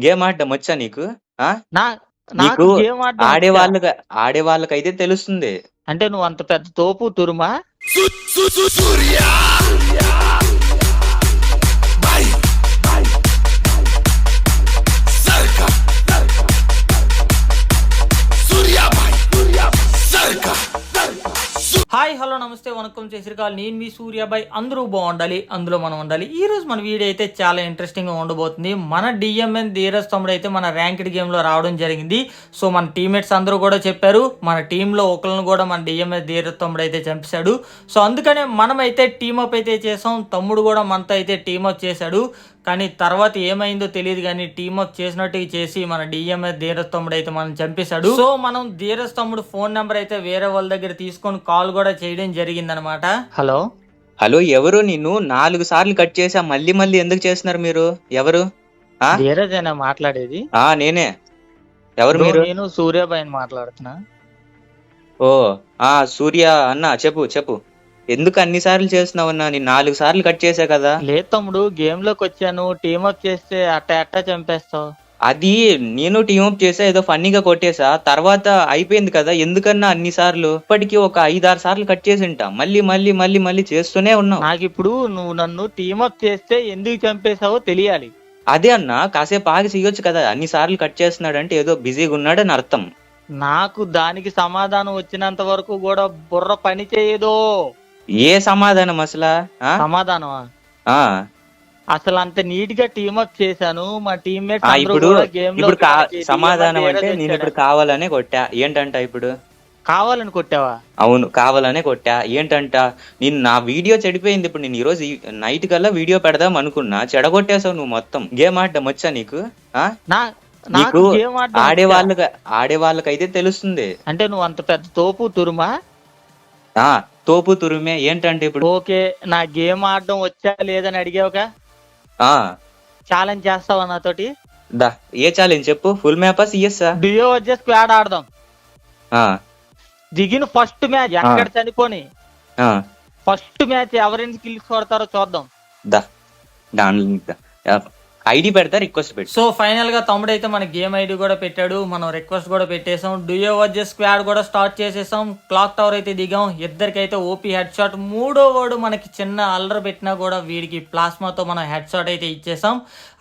Game ఆడడం వచ్చా నీకు? ఆ! నా నీకు నాకు గేమ్ ఆడడం వచ్చా. ఆడేవాళ్ళుగా ఆడేవాళ్ళకైతే తెలుస్తుంది. అంటే నువ్వు అంత పెద్ద తోపు తురుమా? హాయ్ హలో నమస్తే వనకం చేసిరికాల్ నేను మీ సూర్యాబాయ్. అందరూ బాగుండాలి, అందులో మనం ఉండాలి. ఈ రోజు మన వీడియో అయితే చాలా ఇంట్రెస్టింగ్గా ఉండబోతుంది. మన డిఎంఎన్ ధీరజ్ తమ్ముడు అయితే మన ర్యాంక్డ్ గేమ్లో రావడం జరిగింది. సో మన టీమ్మేట్స్ అందరూ కూడా చెప్పారు, మన టీంలో ఒకరిని కూడా మన డిఎంఎన్ ధీరజ్ తమ్ముడు అయితే చంపేశాడు. సో అందుకనే మనమైతే టీమప్ అయితే చేసాం. తమ్ముడు కూడా మనతో అయితే టీమప్ చేశాడు. కానీ తర్వాత ఏమైందో తెలియదు, కానీ టీమప్ చేసినట్టు చేసి మన డిఎంఎస్ ధీరజ్ తమ్ముడు అయితే మనం చంపేశాడు. సో మనం ధీరజ్ తమ్ముడు ఫోన్ నెంబర్ అయితే వేరే వాళ్ళ దగ్గర తీసుకొని కాల్ కూడా చేయడం జరిగిందనమాట. హలో హలో, ఎవరు? నిన్ను 4 సార్లు కట్ చేసా, మళ్ళీ మళ్ళీ ఎందుకు చేస్తున్నారు మీరు? ఎవరు? ధీరజ్ అయినా మాట్లాడేది? నేనే. ఎవరు మీరు? నేను సూర్యాబాయ్ మాట్లాడుతున్నా. ఓ సూర్య అన్న, చెప్పు చెప్పు. ఎందుకు అన్ని సార్లు చేస్తున్నావు అన్న? నేను 4 సార్లు కట్ చేసా కదా. లేదు తమ్ముడు, గేమ్ లోకి వచ్చాను, టీమప్ చేస్తే అట్టా చంపేస్తావు. అది నేను టీమప్ చేసా, ఏదో ఫన్నీగా కొట్టేసా, తర్వాత అయిపోయింది కదా. ఎందుకన్నా అన్ని సార్లు? ఇప్పటికీ ఒక 5-6 సార్లు కట్ చేసి ఉంటా. మళ్ళీ మళ్ళీ మళ్ళీ మళ్ళీ చేస్తూనే ఉన్నావు. నాకు ఇప్పుడు నువ్వు నన్ను టీమప్ చేస్తే ఎందుకు చంపేసావో తెలియాలి. అదే అన్న, కాసేపు ఆగి చేయొచ్చు కదా. అన్ని సార్లు కట్ చేస్తున్నాడంటే ఏదో బిజీగా ఉన్నాడని అర్థం. నాకు దానికి సమాధానం వచ్చినంత వరకు కూడా బుర్ర పని చేయదు. ఏ సమాధానం అసలు? సమాధానమా? అసలు అంత నీట్ గా టీమప్ చేశాను. మా టీమ్మేట్స్ ఇప్పుడు సమాధానం అంటే నేను ఇప్పుడు కావాలనే కొట్టా ఏంటంట? ఇప్పుడు కావాలని కొట్టావా? అవును, కావాలనే కొట్టా. ఏంటంట? నేను నా వీడియో చెడిపోయింది. ఇప్పుడు నేను ఈ రోజు నైట్ కల్లా వీడియో పెడదాం అనుకున్నా, చెడగొట్టేసావు నువ్వు మొత్తం. గేమ్ ఆడడం వచ్చా నీకు? నీకు ఆడేవాళ్ళకైతే తెలుస్తుంది. అంటే నువ్వు అంత పెద్ద తోపు తురుమా? తోపు తురుమే. ఏంటంటే ఇప్పుడు ఓకే, నా గేమ్ ఆడడం వచ్చా లేదని అడిగావుగా, ఛాలెంజ్ చేస్తావా నాతోటి? ఏ ఛాలెంజ్ చెప్పు? ఫుల్ మ్యాపా సిఎస్ఆ? డియో వచ్చే స్క్వాడ్ ఆడదాం. దిగిన ఫస్ట్ మ్యాచ్ ఎక్కడ చనిపోని ఫస్ట్ మ్యాచ్ ఎవరిని కిల్స్ కొడతారో చూద్దాం. ఐడి పెడతా, రిక్వెస్ట్ పెట్టి. సో ఫైనల్ గా తమ్ముడు అయితే మన గేమ్ ఐడి కూడా పెట్టాడు, మనం రిక్వెస్ట్ కూడా పెట్టేసాం. డుయో వర్సెస్ స్క్వాడ్ కూడా స్టార్ట్ చేసేసాం. క్లాక్ టవర్ అయితే దిగాం. ఇద్దరికైతే ఓపీ హెడ్ షాట్. మూడో వాడు మనకి చిన్న అల్లరి పెట్టినా కూడా వీడికి ప్లాస్మాతో మనం హెడ్ షాట్ అయితే ఇచ్చేసాం.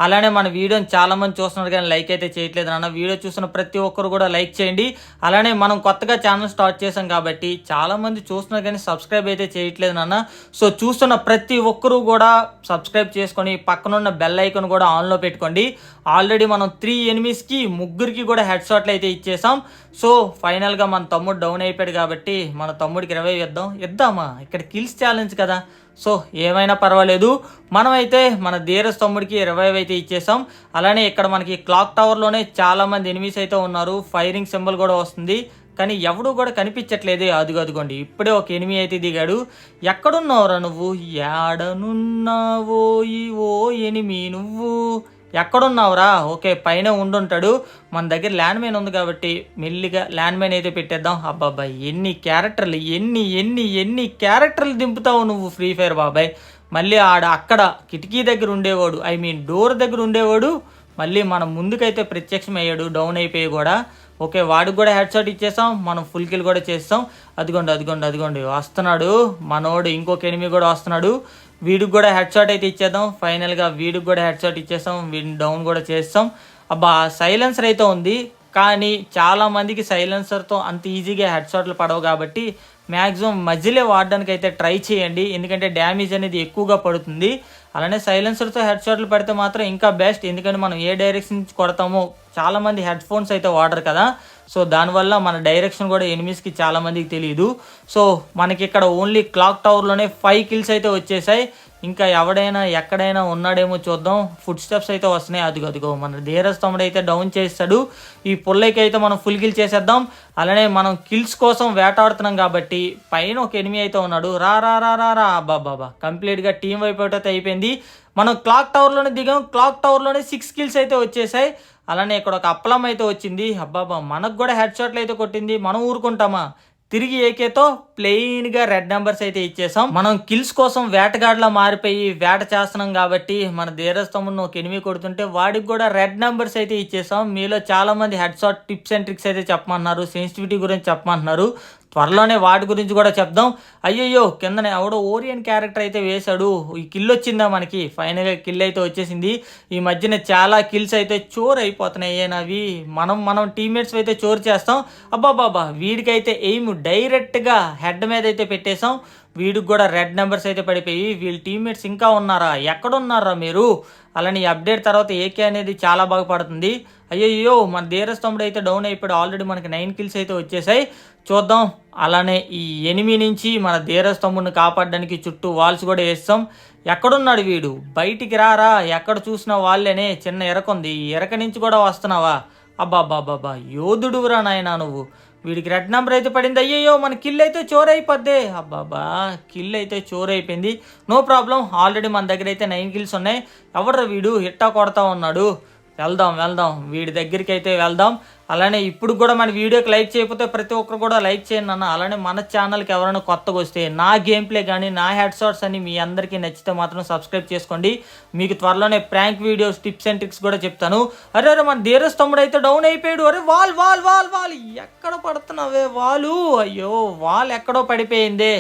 అలానే మన వీడియోని చాలా మంది చూస్తున్నారు కానీ లైక్ అయితే చేయట్లేదు అన్న. వీడియో చూసిన ప్రతి ఒక్కరు కూడా లైక్ చేయండి. అలానే మనం కొత్తగా ఛానల్ స్టార్ట్ చేసాం కాబట్టి చాలా మంది చూస్తున్నారు కానీ సబ్స్క్రైబ్ అయితే చేయట్లేదు నాన్న. సో చూస్తున్న ప్రతి ఒక్కరు కూడా సబ్స్క్రైబ్ చేసుకొని పక్కనున్న బెల్ ఐకాన్ కూడా ఆన్లో పెట్టుకోండి. ఆల్రెడీ మనం 3 ఎనిమీస్కి ముగ్గురికి కూడా హెడ్ షాట్లు అయితే ఇచ్చేసాం. సో ఫైనల్గా మన తమ్ముడు డౌన్ అయిపోయాడు కాబట్టి మన తమ్ముడికి 20 ఇద్దామా? ఇక్కడ కిల్స్ ఛాలెంజ్ కదా, సో ఏమైనా పర్వాలేదు. మనమైతే మన ధీరజ్ తమ్ముడికి 20 అయితే ఇచ్చేసాం. అలానే ఇక్కడ మనకి క్లాక్ టవర్లోనే చాలామంది ఎనిమీస్ అయితే ఉన్నారు. ఫైరింగ్ సింబల్ కూడా వస్తుంది కానీ ఎవడు కూడా కనిపించట్లేదు. అదిగోండి ఇప్పుడే ఒక ఎనిమి అయితే దిగాడు. ఎక్కడున్నావురా నువ్వు? ఏడనున్నావో ఓ ఎనిమి నువ్వు ఎక్కడున్నావురా? ఓకే, పైన ఉండుంటాడు. మన దగ్గర ల్యాండ్ మైన్ ఉంది కాబట్టి మెల్లిగా ల్యాండ్ మైన్ అయితే పెట్టేద్దాం. అబ్బాబాయ్ ఎన్ని క్యారెక్టర్లు, ఎన్ని ఎన్ని ఎన్ని క్యారెక్టర్లు దింపుతావు నువ్వు ఫ్రీ ఫైర్ బాబాయ్. మళ్ళీ అక్కడ కిటికీ దగ్గర ఉండేవాడు, ఐ మీన్ డోర్ దగ్గర ఉండేవాడు, మళ్ళీ మనం ముందుకైతే ప్రత్యక్షం అయ్యాడు డౌన్ అయిపోయి కూడా. ఓకే, వాడికి కూడా హెడ్ షాట్ ఇచ్చేసాం. మనం ఫుల్ కిల్ కూడా చేస్తాం. అదిగోండి వస్తున్నాడు మనోడు. ఇంకొక ఎనిమి కూడా వస్తున్నాడు. వీడికి కూడా హెడ్ షాట్ అయితే ఇచ్చేద్దాం. ఫైనల్గా వీడికి కూడా హెడ్ షాట్ ఇచ్చేస్తాం. వీడిని డౌన్ కూడా చేస్తాం. అబ్బా సైలెన్సర్ అయితే ఉంది కానీ చాలామందికి సైలెన్సర్తో అంత ఈజీగా హెడ్ షాట్లు పడవు కాబట్టి మ్యాక్సిమం మధ్యలో వాడడానికి అయితే ట్రై చేయండి, ఎందుకంటే డ్యామేజ్ అనేది ఎక్కువగా పడుతుంది. అలానే సైలెన్సర్తో హెడ్ షాట్లు పడితే మాత్రం ఇంకా బెస్ట్, ఎందుకంటే మనం ఏ డైరెక్షన్ నుంచి కొడతామో చాలామంది హెడ్ ఫోన్స్ అయితే వాడరు కదా. సో దానివల్ల మన డైరెక్షన్ కూడా ఎనిమీస్కి చాలామందికి తెలియదు. సో మనకి ఇక్కడ ఓన్లీ క్లాక్ టవర్లోనే 5 కిల్స్ అయితే వచ్చేసాయి. ఇంకా ఎవడైనా ఎక్కడైనా ఉన్నాడేమో చూద్దాం. ఫుడ్ స్టెప్స్ అయితే వస్తున్నాయి. అదిగో మన ధీరజ్ తమ్ముడు అయితే డౌన్ చేస్తాడు. ఈ పుల్లకి అయితే మనం ఫుల్ కిల్ చేసేద్దాం. అలానే మనం కిల్స్ కోసం వేటాడుతున్నాం కాబట్టి పైన ఒక ఎనిమి అయితే ఉన్నాడు. రా బాబా కంప్లీట్గా టీం వైపు అయితే అయిపోయింది. మనం క్లాక్ టవర్లోనే దిగాం. క్లాక్ టవర్లోనే 6 కిల్స్ అయితే వచ్చేసాయి. అలానే ఇక్కడ ఒక అప్పలం అయితే వచ్చింది. అబ్బాబా మనకు కూడా హెడ్ షాట్లు అయితే కొట్టింది. మనం ఊరుకుంటామా? తిరిగి ఏకేతో ప్లెయిన్ గా రెడ్ నెంబర్స్ అయితే ఇచ్చేసాం. మనం కిల్స్ కోసం వేటగాడ్లా మారిపోయి వేట చేస్తున్నాం కాబట్టి మన ధీరజ్ తమ్ముడు ఒక ఎనిమి కొడుతుంటే వాడికి కూడా రెడ్ నెంబర్స్ అయితే ఇచ్చేసాం. మీలో చాలా మంది head shot tips and tricks అయితే చెప్పమంటున్నారు, సెన్సిటివిటీ గురించి చెప్పమంటున్నారు. త్వరలోనే వాటి గురించి కూడా చెప్దాం. అయ్యయ్యో కిందన ఎవడో ఓరియన్ క్యారెక్టర్ అయితే వేశాడు. ఈ కిల్ వచ్చిందా మనకి? ఫైనల్గా కిల్ అయితే వచ్చేసింది. ఈ మధ్యన చాలా కిల్స్ అయితే చోర్ అయిపోతున్నాయి అవి. మనం టీమ్మేట్స్ అయితే చోర్ చేస్తాం. అబ్బాబాబా వీడికైతే ఎయిమ్ డైరెక్ట్గా హెడ్ మీద అయితే పెట్టేసాం. వీడికి కూడా రెడ్ నెంబర్స్ అయితే పడిపోయి వీళ్ళ టీమ్మేట్స్ ఇంకా ఉన్నారా, ఎక్కడున్నారా మీరు? అలానే ఈ అప్డేట్ తర్వాత ఏకే అనేది చాలా బాగా పడుతుంది. అయ్యయ్యో మన ధీరజ్ తమ్ముడు అయితే డౌన్ అయిపోయాడు. ఆల్రెడీ మనకి 9 కిల్స్ అయితే వచ్చేసాయి. చూద్దాం. అలానే ఈ ఎనిమి నుంచి మన ధీరజ్ తమ్ముడిని కాపాడడానికి చుట్టూ వాల్స్ కూడా వేస్తాం. ఎక్కడున్నాడు వీడు? బయటికి రారా, ఎక్కడ చూసినా వాళ్ళేనే. చిన్న ఎరక ఉంది, ఈ ఎరక నుంచి కూడా వస్తున్నావా? అబ్బాబ్బాబ్బా యోధుడురా నాయనా నువ్వు. వీడికి రెడ్ నెంబర్ అయితే పడింది. అయ్యయ్యో మన కిల్ అయితే చోర్ అయిపోద్ది. అబ్బాబా కిల్ అయితే చోర్ అయిపోయింది. నో ప్రాబ్లం, ఆల్రెడీ మన దగ్గర అయితే 9 కిల్స్ ఉన్నాయి. ఎవడ్రా వీడు హిట్టా కొడతా ఉన్నాడు? వెళ్దాం వీడి దగ్గరికి అయితే వెళ్దాం. అలానే ఇప్పుడు కూడా మన వీడియోకి లైక్ చేయకపోతే ప్రతి ఒక్కరు కూడా లైక్ చేయండి అన్న. అలానే మన ఛానల్కి ఎవరైనా కొత్తగా వస్తే నా గేమ్ ప్లే కానీ నా హెడ్ షాట్స్ అని మీ అందరికీ నచ్చితే మాత్రం సబ్స్క్రైబ్ చేసుకోండి. మీకు త్వరలోనే prank videos tips and tricks కూడా చెప్తాను. అరే మన ధీరజ్ తమ్ముడు అయితే డౌన్ అయిపోయాడు. అరే వాల్ ఎక్కడ పడుతున్నావే వాలు? అయ్యో వాల్ ఎక్కడో పడిపోయిందే.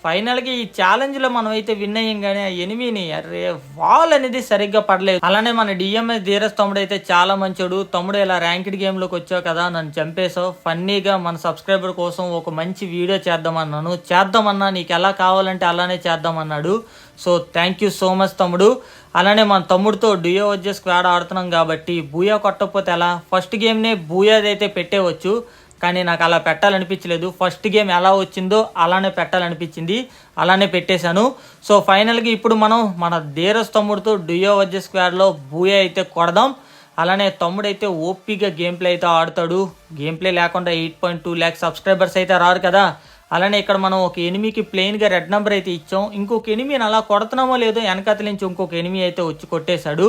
ఫైనల్గా ఈ ఛాలెంజ్లో మనం అయితే విన్ అయ్యాం కానీ ఆ ఎనిమిని అరే వాల్ అనేది సరిగ్గా పడలేదు. అలానే మన డిఎంఎస్ ధీరజ్ తమ్ముడు అయితే చాలా మంచోడు. తమ్ముడు ఇలా ర్యాంక్డ్ గేమ్లోకి వచ్చావు కదా, నన్ను చంపేసావు. ఫన్నీగా మన సబ్స్క్రైబర్ కోసం ఒక మంచి వీడియో చేద్దామన్నా నీకు ఎలా కావాలంటే అలానే చేద్దామన్నాడు. So thank you so much తమ్ముడు. అలానే మన తమ్ముడితో డ్యూయో వచ్చే స్క్వాడ్ ఆడుతున్నాం కాబట్టి బూయా కొట్టకపోతే ఎలా? ఫస్ట్ గేమ్నే బూయాదైతే పెట్టేవచ్చు, కానీ నాకు అలా పెట్టాలనిపించలేదు. ఫస్ట్ గేమ్ ఎలా వచ్చిందో అలానే పెట్టాలనిపించింది, అలానే పెట్టేశాను. సో ఫైనల్గా ఇప్పుడు మనం మన ధీరజ్ తమ్ముడితో డ్యూయో వచ్చే స్క్వాడ్లో బూయా అయితే కొడదాం. అలానే తమ్ముడు అయితే ఓపీగా గేమ్ ప్లే అయితే ఆడతాడు. గేమ్ ప్లే లేకుండా 8.2 lakhs సబ్స్క్రైబర్స్ అయితే రారు కదా. అలానే ఇక్కడ మనం ఒక ఎనిమికి ప్లెయిన్గా రెడ్ నెంబర్ అయితే ఇచ్చాం. ఇంకొక ఎనిమిని అలా కొడుతున్నామో లేదో వెనకతల నుంచి ఇంకొక ఎనిమి అయితే వచ్చి కొట్టేశాడు.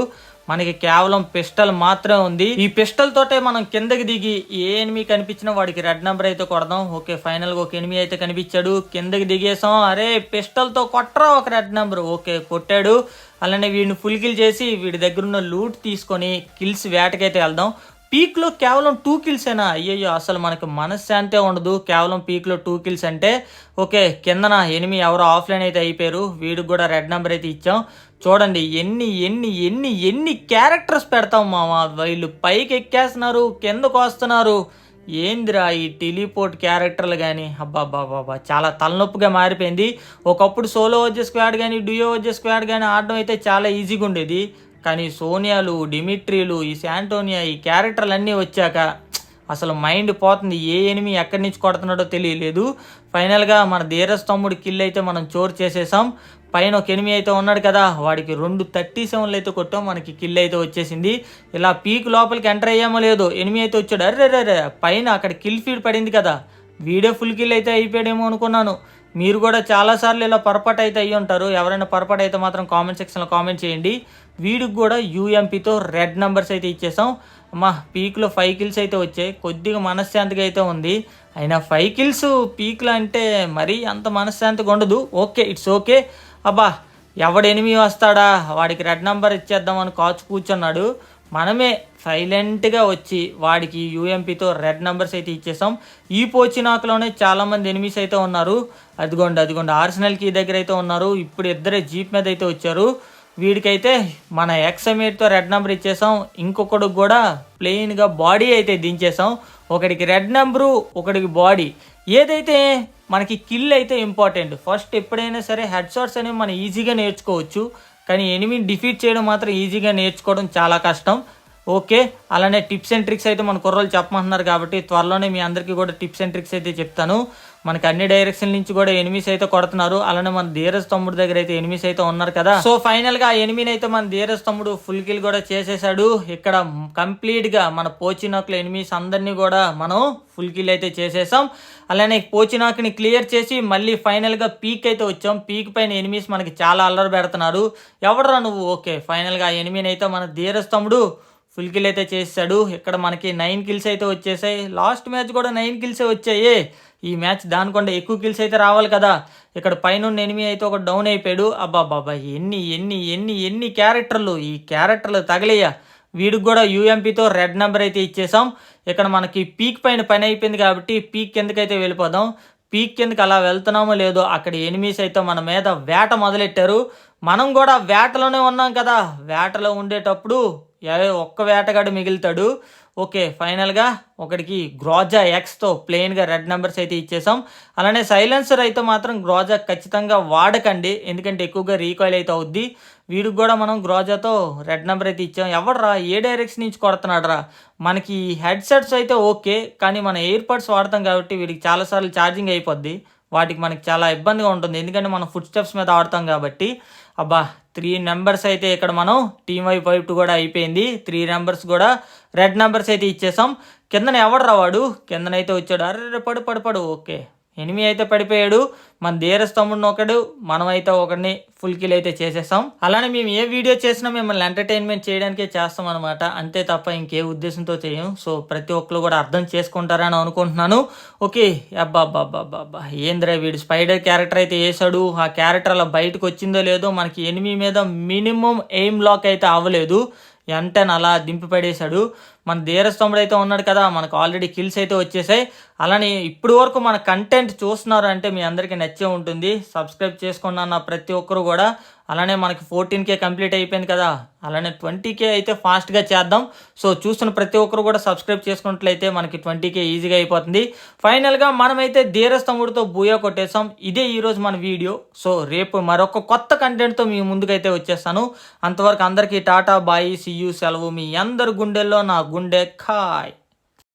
మనకి కేవలం పిస్టల్ మాత్రమే ఉంది. ఈ పిస్టల్ తోటే మనం కిందకి దిగి ఏ ఎనిమి కనిపించినా వాడికి రెడ్ నెంబర్ అయితే కొడదాం. ఓకే ఫైనల్గా ఒక ఎనిమి అయితే కనిపించాడు, కిందకి దిగేసాం. అరే పిస్టల్తో కొట్టరా ఒక రెడ్ నెంబర్. ఓకే కొట్టాడు. అలానే వీడిని ఫుల్ కిల్ చేసి వీడి దగ్గర ఉన్న లూట్ తీసుకొని కిల్స్ వేటకైతే వెళ్దాం. పీక్లో కేవలం 2 కిల్సేనా? అయ్యయ్యో అసలు మనకి మనశ్శాంతే ఉండదు కేవలం పీక్లో 2 కిల్స్ అంటే. ఓకే కిందన ఎనిమి ఎవరో ఆఫ్లైన్ అయితే అయిపోయారు. వీడికి కూడా రెడ్ నెంబర్ అయితే ఇచ్చాం. చూడండి ఎన్ని ఎన్ని ఎన్ని ఎన్ని క్యారెక్టర్స్ పెడతాం మామ. వీళ్ళు పైకి ఎక్కేస్తున్నారు, కిందకు వస్తున్నారు. ఏందిరా ఈ టెలిపోర్ట్ క్యారెక్టర్లు కానీ. అబ్బాబ్బాబ్బా చాలా తలనొప్పిగా మారిపోయింది. ఒకప్పుడు సోలో వచ్చే స్క్వాడ్ కానీ డ్యూయో వచ్చే స్క్వాడ్ కానీ ఆడడం అయితే చాలా ఈజీగా ఉండేది. కానీ సోనియాలు, డిమిట్రీలు, ఈ శాంటోనియా ఈ క్యారెక్టర్లు అన్నీ వచ్చాక అసలు మైండ్ పోతుంది. ఏ ఎనిమి ఎక్కడి నుంచి కొడుతున్నాడో తెలియలేదు. ఫైనల్గా మన ధీరజ్ తమ్ముడు కిల్ అయితే మనం చోరు చేసేసాం. పైన ఒక ఎనిమి అయితే ఉన్నాడు కదా, వాడికి 2 37 అయితే కొట్టాం. మనకి కిల్ అయితే వచ్చేసింది. ఇలా పీక్ లోపలికి ఎంటర్ అయ్యామో లేదో ఎనిమి అయితే వచ్చాడు. అర్రే పైన అక్కడ కిల్ ఫీడ్ పడింది కదా, వీడియో ఫుల్ కిల్ అయితే అయిపోయాడేమో అనుకున్నాను. మీరు కూడా చాలాసార్లు ఇలా పొరపాటు అయితే అయ్యి ఉంటారు. ఎవరైనా పొరపాటు అయితే మాత్రం కామెంట్ సెక్షన్లో కామెంట్ చేయండి. వీడికి కూడా యూఎంపీతో రెడ్ నెంబర్స్ అయితే ఇచ్చేసాం. అమ్మా పీక్లో 5 కిల్స్ అయితే వచ్చాయి. కొద్దిగా మనశ్శాంతిగా అయితే ఉంది. అయినా 5 కిల్స్ పీక్లో అంటే మరీ అంత మనశ్శాంతిగా ఉండదు. Okay it's okay. అబ్బా ఎవడు ఎనిమి వస్తాడా వాడికి రెడ్ నెంబర్ ఇచ్చేద్దామని కాచు కూర్చున్నాడు. మనమే సైలెంట్గా వచ్చి వాడికి యూఎంపీతో రెడ్ నెంబర్స్ అయితే ఇచ్చేసాం. ఈ పోచినాకులోనే చాలామంది ఎనిమిస్ అయితే ఉన్నారు. అదిగోండి ఆర్సెనల్కి దగ్గర అయితే ఉన్నారు. ఇప్పుడు ఇద్దరే జీప్ మీద అయితే వచ్చారు. వీడికైతే మన ఎక్సమేట్తో రెడ్ నెంబర్ ఇచ్చేసాం. ఇంకొకడికి కూడా ప్లెయిన్గా బాడీ అయితే దించేసాం. ఒకడికి రెడ్ నెంబరు, ఒకడికి బాడీ. ఏదైతే మనకి కిల్ అయితే ఇంపార్టెంట్. ఫస్ట్ ఎప్పుడైనా సరే హెడ్ షాట్స్ అనేవి మనం ఈజీగా నేర్చుకోవచ్చు, కానీ ఎనిమిని డిఫీట్ చేయడం మాత్రం ఈజీగా నేర్చుకోవడం చాలా కష్టం. ఓకే అలానే టిప్స్ అండ్ ట్రిక్స్ అయితే మన కుర్రోళ్ళు చెప్పమంటున్నారు కాబట్టి త్వరలోనే మీ అందరికీ కూడా టిప్స్ అండ్ ట్రిక్స్ అయితే చెప్తాను. మనకి అన్ని డైరెక్షన్ నుంచి కూడా ఎనిమిస్ అయితే కొడుతున్నారు. అలానే మన ధీరజ్ తమ్ముడు దగ్గర అయితే ఎనిమిస్ అయితే ఉన్నారు కదా. సో ఫైనల్ గా ఆ ఎనిమిని అయితే మన ధీరజ్ తమ్ముడు ఫుల్ కిల్ కూడా చేసేసాడు. ఇక్కడ కంప్లీట్ గా మన పోచినాకుల ఎనిమిస్ అందరినీ కూడా మనం ఫుల్ కిల్ అయితే చేసేసాం. అలానే పోచినాకుని క్లియర్ చేసి మళ్ళీ ఫైనల్ గా పీక్ అయితే వచ్చాం. పీక్ పైన ఎనిమిస్ మనకి చాలా అల్లరి పెడుతున్నారు. ఎవడరా నువ్వు? ఓకే ఫైనల్ గా ఆ ఎనిమిని అయితే మన ధీరజ్ తమ్ముడు ఫుల్ కిల్ అయితే చేసాడు. ఇక్కడ మనకి 9 కిల్స్ అయితే వచ్చేసాయి. లాస్ట్ మ్యాచ్ కూడా 9 కిల్సే వచ్చాయి. ఈ మ్యాచ్ దానికంటే ఎక్కువ కిల్స్ అయితే రావాలి కదా. ఇక్కడ పైన ఎనిమి అయితే ఒక డౌన్ అయిపోయాడు. అబ్బాబాబా ఎన్ని ఎన్ని ఎన్ని ఎన్ని క్యారెక్టర్లు, ఈ క్యారెక్టర్లు తగలేయా. వీడికి కూడా యూఎంపీతో రెడ్ నెంబర్ అయితే ఇచ్చేసాం. ఇక్కడ మనకి పీక్ పైన పని అయిపోయింది కాబట్టి పీక్ కిందకైతే వెళ్ళిపోదాం. పీక్ కిందకి అలా వెళ్తున్నామో లేదో అక్కడ ఎనిమీస్ అయితే మన మీద వేట మొదలెట్టారు. మనం కూడా వేటలోనే ఉన్నాం కదా. వేటలో ఉండేటప్పుడు ఒక్క వేటగాడు మిగులుతాడు. ఓకే, ఫైనల్గా ఒకటికి గ్రోజా ఎక్స్తో ప్లెయిన్గా రెడ్ నెంబర్స్ అయితే ఇచ్చేసాం. అలానే సైలెన్సర్ అయితే మాత్రం గ్రోజా ఖచ్చితంగా వాడకండి, ఎందుకంటే ఎక్కువగా రీకాయిల్ అయితే అవుద్ది. వీడికి కూడా మనం గ్రోజాతో రెడ్ నెంబర్ అయితే ఇచ్చాం. ఎవడరా ఏ డైరెక్షన్ నుంచి కొడుతున్నాడు రా. మనకి హెడ్సెట్స్ అయితే ఓకే, కానీ మన ఎయిర్ బడ్స్ వాడతాం కాబట్టి వీడికి చాలాసార్లు ఛార్జింగ్ అయిపోద్ది. వాటికి మనకి చాలా ఇబ్బందిగా ఉంటుంది, ఎందుకంటే మనం ఫుడ్ స్టెప్స్ మీద ఆడతాం కాబట్టి. అబ్బా 3 నెంబర్స్ అయితే ఇక్కడ మనం టీమ్ వైపు 2 కూడా అయిపోయింది. 3 నెంబర్స్ కూడా రెడ్ నెంబర్స్ అయితే ఇచ్చేసాం. కిందన ఎవడు రావాడు, కిందనైతే వచ్చాడు. అర్రే పడు. ఓకే, ఎనిమి అయితే పడిపోయాడు. మన ధీరజ్ తమ్ముడిని ఒకడు, మనమైతే ఒకడిని ఫుల్ కిల్ అయితే చేసేసాం. అలానే మేము ఏ వీడియో చేసినా మిమ్మల్ని ఎంటర్టైన్మెంట్ చేయడానికే చేస్తాం అనమాట, అంతే తప్ప ఇంకే ఉద్దేశంతో చేయం. సో ప్రతి ఒక్కరు కూడా అర్థం చేసుకుంటారని అనుకుంటున్నాను. ఓకే, అబ్బాబ్బాబ్బాబ్బా ఏంద్రా వీడు స్పైడర్ క్యారెక్టర్ అయితే వేసాడు. ఆ క్యారెక్టర్ అలా బయటకు వచ్చిందో లేదో, మనకి ఎనిమి మీద మినిమం ఎయిమ్ లాక్ అయితే అవ్వలేదు. వెంటనే అలా దింపి పడేశాడు. మన ధీరజ్ తమ్ముడు అయితే ఉన్నాడు కదా, మనకు ఆల్రెడీ కిల్స్ అయితే వచ్చేసాయి. అలానే ఇప్పుడు వరకు మన కంటెంట్ చూస్తున్నారు అంటే మీ అందరికీ నచ్చే ఉంటుంది. సబ్స్క్రైబ్ చేసుకున్న ప్రతి ఒక్కరు కూడా. అలానే మనకి 14K కంప్లీట్ అయిపోయింది కదా, అలానే 20K అయితే ఫాస్ట్గా చేద్దాం. సో చూస్తున్న ప్రతి ఒక్కరు కూడా సబ్స్క్రైబ్ చేసుకున్నట్లయితే మనకి 20K ఈజీగా అయిపోతుంది. ఫైనల్గా మనమైతే ధీరజ్ తమ్ముడితో బూయా కొట్టేసాం. ఇదే ఈరోజు మన వీడియో. సో రేపు మరొక కొత్త కంటెంట్తో మీ ముందుకైతే వచ్చేస్తాను. అంతవరకు అందరికీ టాటా బాయ్, సీ యూ, సెలవు. మీ అందరి గుండెల్లో నా గుండె ఖాయ్.